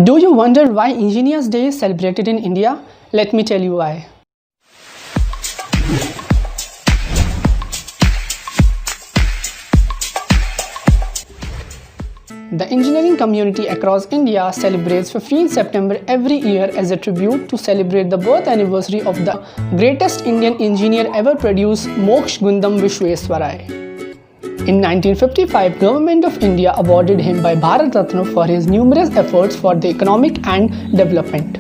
Do you wonder why Engineers Day is celebrated in India? Let me tell you why. The engineering community across India celebrates 15 September every year as a tribute to celebrate the birth anniversary of the greatest Indian engineer ever produced, Mokshgundam Vishweswarai. In 1955, Government of India awarded him by Bharat Ratna for his numerous efforts for the economic and development.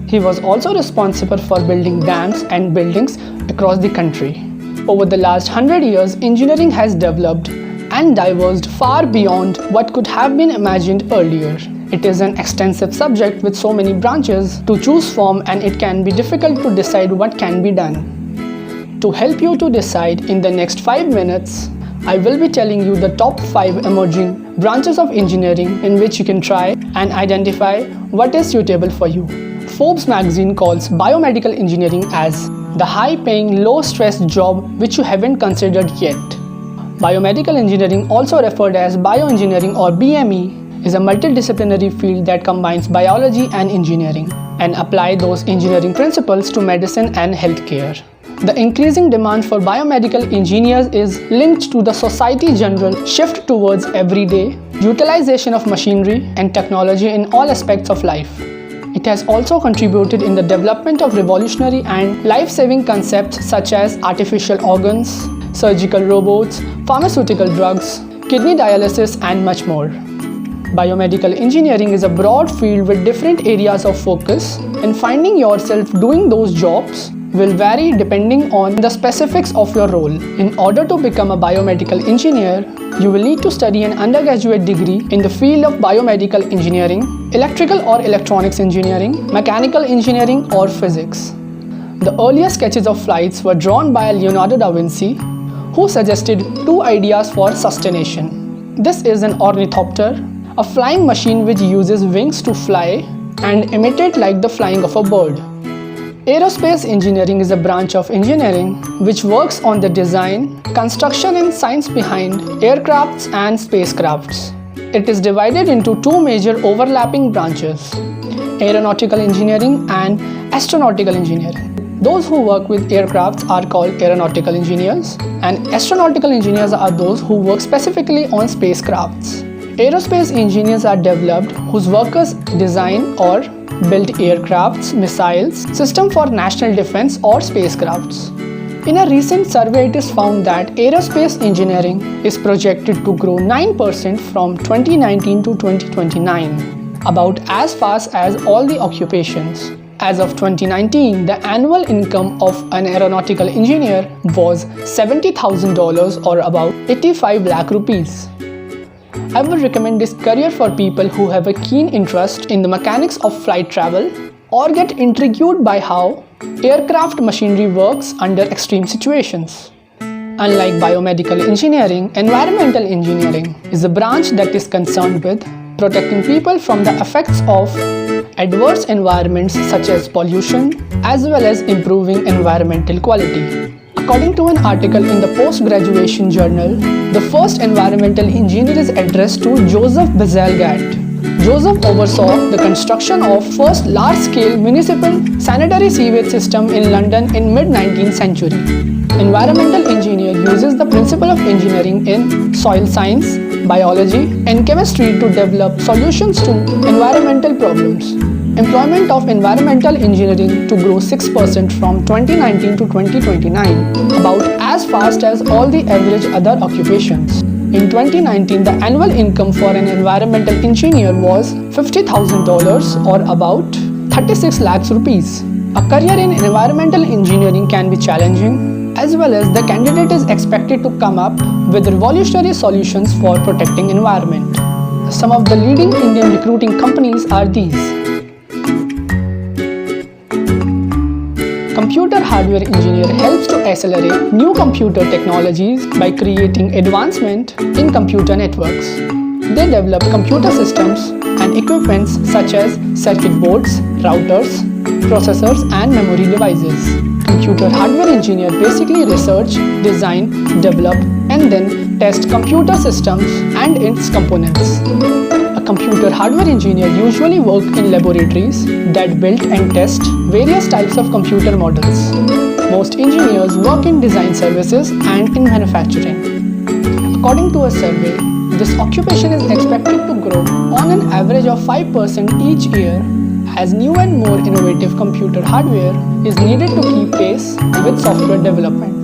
He was also responsible for building dams and buildings across the country. Over the last 100 years, engineering has developed and diverged far beyond what could have been imagined earlier. It is an extensive subject with so many branches to choose from, and it can be difficult to decide what can be done. To help you to decide, in the next 5 minutes, I will be telling you the top 5 emerging branches of engineering in which you can try and identify what is suitable for you. Forbes magazine calls biomedical engineering as the high-paying, low-stress job which you haven't considered yet. Biomedical engineering, also referred as bioengineering or BME, is a multidisciplinary field that combines biology and engineering and apply those engineering principles to medicine and healthcare. The increasing demand for biomedical engineers is linked to the society general shift towards everyday utilization of machinery and technology in all aspects of life. It has also contributed in the development of revolutionary and life-saving concepts such as artificial organs, surgical robots, pharmaceutical drugs, kidney dialysis, and much more. Biomedical engineering is a broad field with different areas of focus, and finding yourself doing those jobs will vary depending on the specifics of your role. In order to become a biomedical engineer, you will need to study an undergraduate degree in the field of biomedical engineering, electrical or electronics engineering, mechanical engineering, or physics. The earliest sketches of flights were drawn by Leonardo da Vinci, who suggested 2 ideas for sustentation. This is an ornithopter, a flying machine which uses wings to fly and imitate like the flying of a bird. Aerospace engineering is a branch of engineering which works on the design, construction, and science behind aircrafts and spacecrafts. It is divided into 2 major overlapping branches: aeronautical engineering and astronautical engineering. Those who work with aircrafts are called aeronautical engineers, and astronautical engineers are those who work specifically on spacecrafts. Aerospace engineers are developed whose workers design or build aircrafts, missiles, system for national defense, or spacecrafts. In a recent survey, it is found that aerospace engineering is projected to grow 9% from 2019 to 2029, about as fast as all the occupations. As of 2019, the annual income of an aeronautical engineer was $70,000 or about 85 lakh rupees. I would recommend this career for people who have a keen interest in the mechanics of flight travel or get intrigued by how aircraft machinery works under extreme situations. Unlike biomedical engineering, environmental engineering is a branch that is concerned with protecting people from the effects of adverse environments such as pollution, as well as improving environmental quality. According to an article in the Post-Graduation Journal, the first environmental engineer is addressed to Joseph Bazalgette. Joseph oversaw the construction of first large-scale municipal sanitary sewage system in London in mid-19th century. Environmental engineer uses the principle of engineering in soil science, biology, and chemistry to develop solutions to environmental problems. Employment of environmental engineering to grow 6% from 2019 to 2029, about as fast as all the average other occupations. In 2019, the annual income for an environmental engineer was $50,000 or about 36 lakhs rupees. A career in environmental engineering can be challenging, as well as the candidate is expected to come up with revolutionary solutions for protecting environment. Some of the leading Indian recruiting companies are these: Computer hardware engineer helps to accelerate new computer technologies by creating advancement in computer networks. They develop computer systems and equipments such as circuit boards, routers, processors, and memory devices. Computer hardware engineer basically research, design, develop, and then test computer systems and its components. A computer hardware engineer usually work in laboratories that build and test various types of computer models. Most engineers work in design services and in manufacturing. According to a survey, this occupation is expected to grow on an average of 5% each year as new and more innovative computer hardware is needed to keep pace with software development.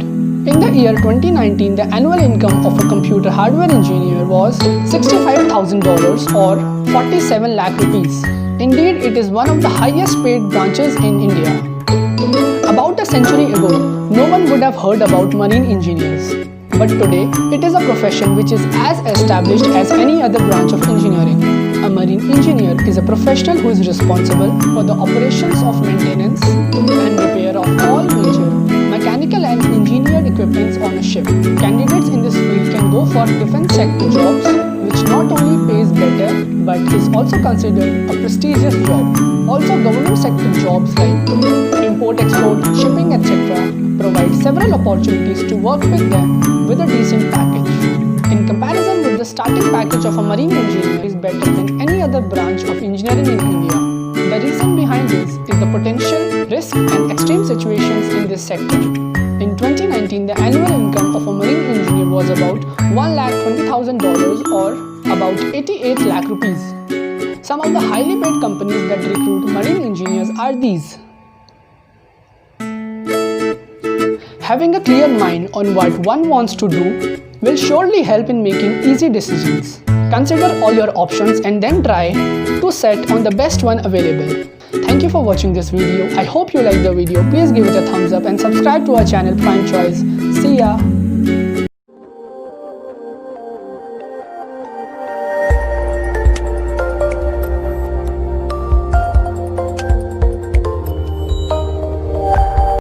In the year 2019, the annual income of a computer hardware engineer was $65,000 or 47 lakh rupees. Indeed, it is one of the highest paid branches in India. About a century ago, no one would have heard about marine engineers. But today, it is a profession which is as established as any other branch of engineering. A marine engineer is a professional who is responsible for the operations of maintenance and repair of all major mechanical and engineered equipments on a ship. Candidates in this field can go for defense sector jobs, which not only pays better but is also considered a prestigious job. Also, government sector jobs like import, export, shipping, etc. provide several opportunities to work with them with a decent package. In comparison with the starting package of a marine engineer is better than any other branch of engineering in India. The reason behind this is the potential risk and extreme situations in this sector. In 2019, the annual income of a marine engineer was about $1,20,000 or about 88 lakh rupees. Some of the highly paid companies that recruit marine engineers are these. Having a clear mind on what one wants to do will surely help in making easy decisions. Consider all your options and then try to set on the best one available. Thank you for watching this video. I hope you liked the video. Please give it a thumbs up and subscribe to our channel Prime Choice. See ya!